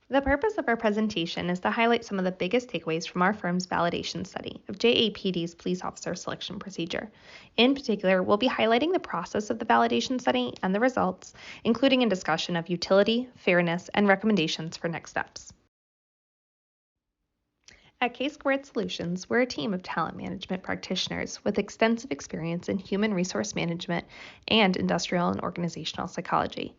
The purpose of our presentation is to highlight some of the biggest takeaways from our firm's validation study of JAPD's police officer selection procedure. In particular, we'll be highlighting the process of the validation study and the results, including a discussion of utility, fairness, and recommendations for next steps. At K-Squared Solutions, we're a team of talent management practitioners with extensive experience in human resource management and industrial and organizational psychology.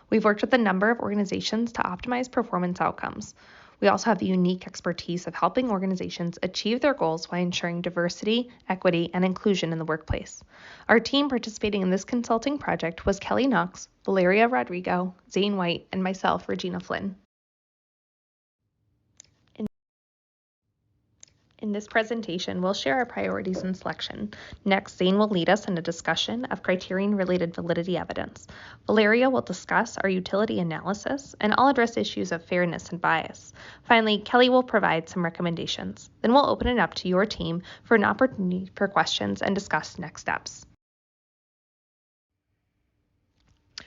We've worked with a number of organizations to optimize performance outcomes. We also have the unique expertise of helping organizations achieve their goals while ensuring diversity, equity, and inclusion in the workplace. Our team participating in this consulting project was Kelly Knox, Valeria Rodrigo, Zane White, and myself, Regina Flynn. In this presentation, we'll share our priorities in selection. Next, Zane will lead us in a discussion of criterion-related validity evidence. Valeria will discuss our utility analysis, and I'll address issues of fairness and bias. Finally, Kelly will provide some recommendations. Then we'll open it up to your team for an opportunity for questions and discuss next steps.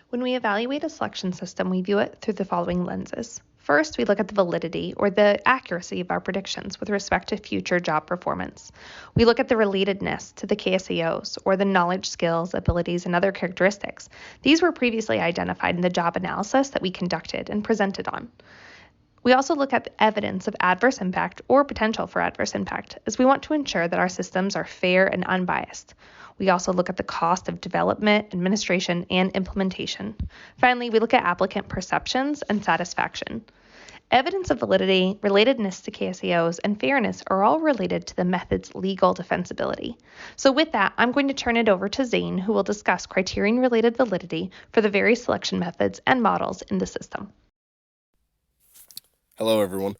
When we evaluate a selection system, we view it through the following lenses. First, we look at the validity or the accuracy of our predictions with respect to future job performance. We look at the relatedness to the KSAOs or the knowledge, skills, abilities, and other characteristics. These were previously identified in the job analysis that we conducted and presented on. We also look at the evidence of adverse impact or potential for adverse impact, as we want to ensure that our systems are fair and unbiased. We also look at the cost of development, administration, and implementation. Finally, we look at applicant perceptions and satisfaction. Evidence of validity, relatedness to KSAOs, and fairness are all related to the method's legal defensibility. So with that, I'm going to turn it over to Zane, who will discuss criterion-related validity for the various selection methods and models in the system. Hello, everyone.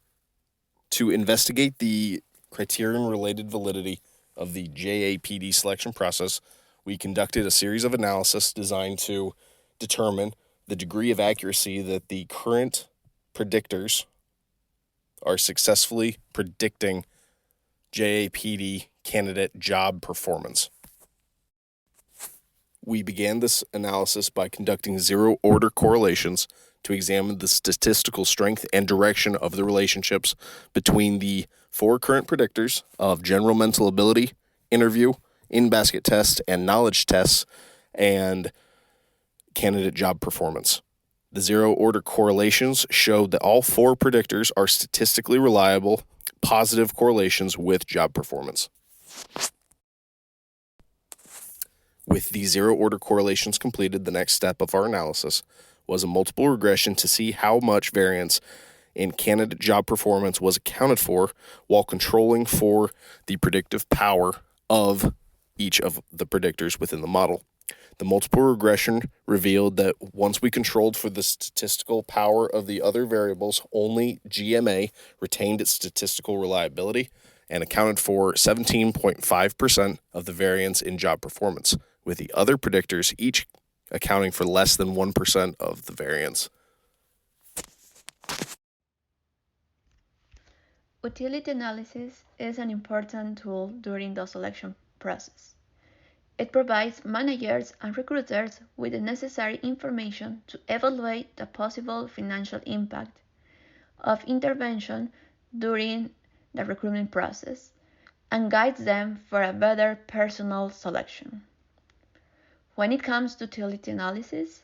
To investigate the criterion-related validity of the JAPD selection process, we conducted a series of analysis designed to determine the degree of accuracy that the current predictors are successfully predicting JAPD candidate job performance. We began this analysis by conducting zero-order correlations to examine the statistical strength and direction of the relationships between the four current predictors of general mental ability, interview, in-basket test, and knowledge tests, and candidate job performance. The zero-order correlations showed that all four predictors are statistically reliable, positive correlations with job performance. With the zero-order correlations completed, the next step of our analysis was a multiple regression to see how much variance in candidate job performance was accounted for while controlling for the predictive power of each of the predictors within the model. The multiple regression revealed that once we controlled for the statistical power of the other variables, only GMA retained its statistical reliability and accounted for 17.5% of the variance in job performance, with the other predictors each accounting for less than 1% of the variance. Utility analysis is an important tool during the selection process. It provides managers and recruiters with the necessary information to evaluate the possible financial impact of intervention during the recruitment process and guides them for a better personnel selection. When it comes to utility analysis,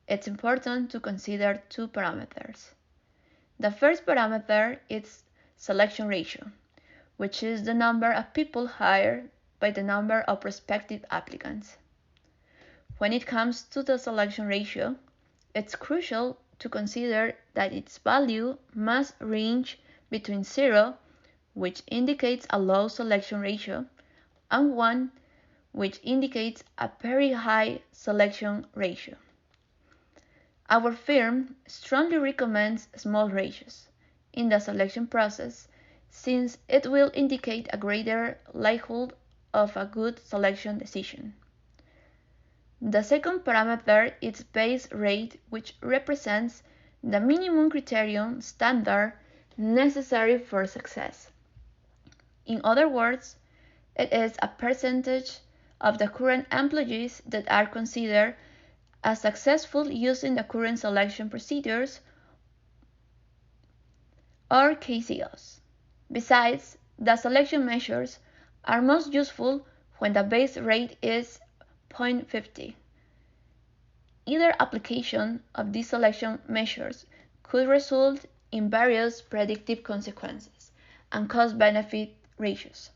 it's important to consider two parameters. The first parameter is selection ratio, which is the number of people hired by the number of prospective applicants. When it comes to the selection ratio, it's crucial to consider that its value must range between 0, which indicates a low selection ratio, and 1, which indicates a very high selection ratio. Our firm strongly recommends small ratios in the selection process since it will indicate a greater likelihood of a good selection decision. The second parameter is base rate, which represents the minimum criterion standard necessary for success. In other words, it is a percentage of the current employees that are considered as successful using the current selection procedures or KCOs. Besides, the selection measures are most useful when the base rate is 0.50. Either application of these selection measures could result in various predictive consequences and cost-benefit ratios.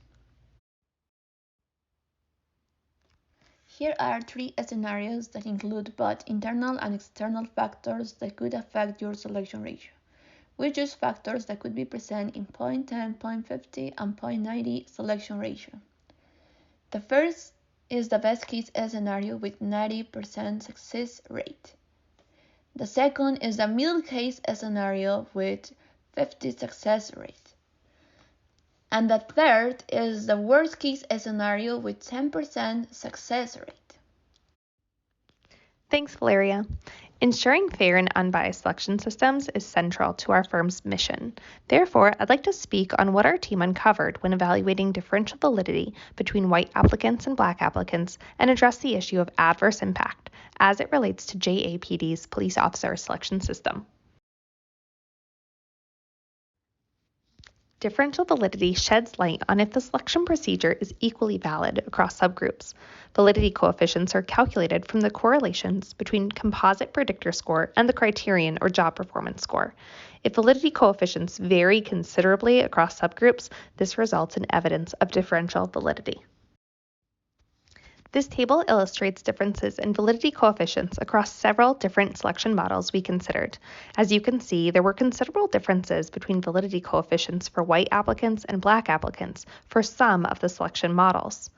Here are 3 scenarios that include both internal and external factors that could affect your selection ratio. We choose factors that could be present in 0.10, 0.50, and 0.90 selection ratio. The first is the best case scenario with 90% success rate. The second is the middle case scenario with 50% success rate. And the third is the worst case scenario with 10% success rate. Thanks, Valeria. Ensuring fair and unbiased selection systems is central to our firm's mission. Therefore, I'd like to speak on what our team uncovered when evaluating differential validity between white applicants and black applicants and address the issue of adverse impact as it relates to JAPD's police officer selection system. Differential validity sheds light on if the selection procedure is equally valid across subgroups. Validity coefficients are calculated from the correlations between composite predictor score and the criterion or job performance score. If validity coefficients vary considerably across subgroups, this results in evidence of differential validity. This table illustrates differences in validity coefficients across several different selection models we considered. As you can see, there were considerable differences between validity coefficients for white applicants and black applicants for some of the selection models.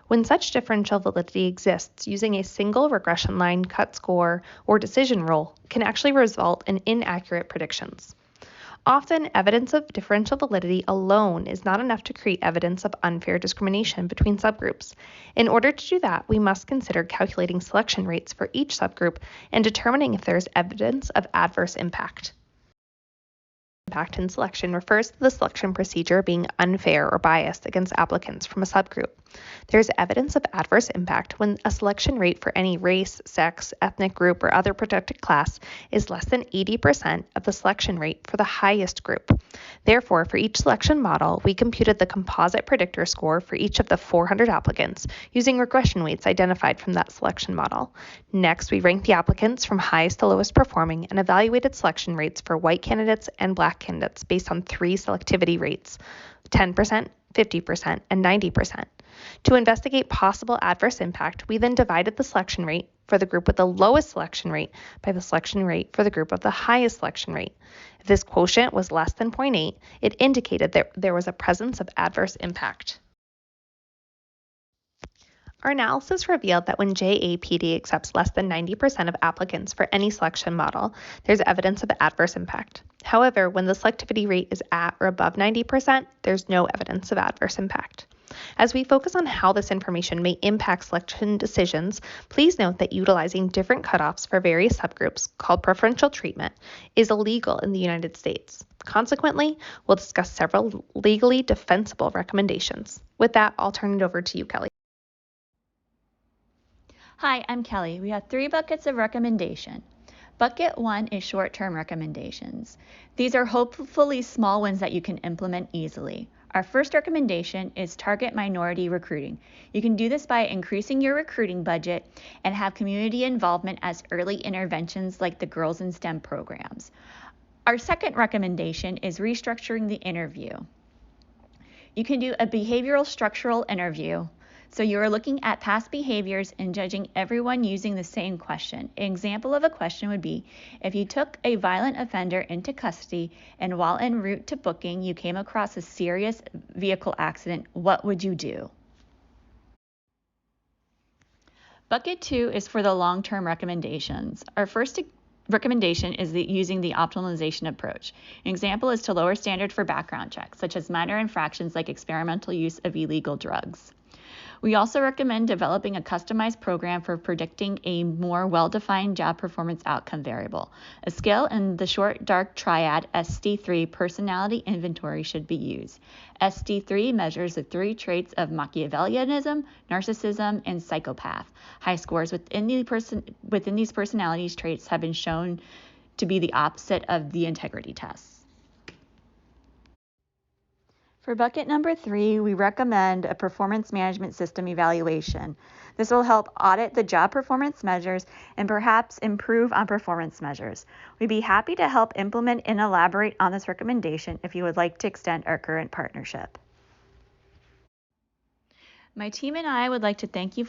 When such differential validity exists, using a single regression line, cut score, or decision rule can actually result in inaccurate predictions. Often, evidence of differential validity alone is not enough to create evidence of unfair discrimination between subgroups. In order to do that, we must consider calculating selection rates for each subgroup and determining if there is evidence of adverse impact. Impact in selection refers to the selection procedure being unfair or biased against applicants from a subgroup. There is evidence of adverse impact when a selection rate for any race, sex, ethnic group, or other protected class is less than 80% of the selection rate for the highest group. Therefore, for each selection model, we computed the composite predictor score for each of the 400 applicants using regression weights identified from that selection model. Next, we ranked the applicants from highest to lowest performing and evaluated selection rates for white candidates and black candidates based on 3 selectivity rates, 10%, 50%, and 90%. To investigate possible adverse impact, we then divided the selection rate for the group with the lowest selection rate by the selection rate for the group with the highest selection rate. If this quotient was less than 0.8, it indicated that there was a presence of adverse impact. Our analysis revealed that when JAPD accepts less than 90% of applicants for any selection model, there's evidence of adverse impact. However, when the selectivity rate is at or above 90%, there's no evidence of adverse impact. As we focus on how this information may impact selection decisions, please note that utilizing different cutoffs for various subgroups, called preferential treatment, is illegal in the United States. Consequently, we'll discuss several legally defensible recommendations. With that, I'll turn it over to you, Kelly. Hi, I'm Kelly. We have 3 buckets of recommendation. Bucket 1 is short-term recommendations. These are hopefully small ones that you can implement easily. Our first recommendation is target minority recruiting. You can do this by increasing your recruiting budget and have community involvement as early interventions like the Girls in STEM programs. Our second recommendation is restructuring the interview. You can do a behavioral structural interview. So you are looking at past behaviors and judging everyone using the same question. An example of a question would be, if you took a violent offender into custody and while en route to booking, you came across a serious vehicle accident, what would you do? Bucket 2 is for the long-term recommendations. Our first recommendation is using the optimization approach. An example is to lower standard for background checks, such as minor infractions like experimental use of illegal drugs. We also recommend developing a customized program for predicting a more well-defined job performance outcome variable. A scale in the short dark triad SD3 personality inventory should be used. SD3 measures the 3 traits of Machiavellianism, narcissism, and psychopath. High scores within these personality traits have been shown to be the opposite of the integrity tests. For bucket number 3, we recommend a performance management system evaluation. This will help audit the job performance measures and perhaps improve on performance measures. We'd be happy to help implement and elaborate on this recommendation if you would like to extend our current partnership. My team and I would like to thank you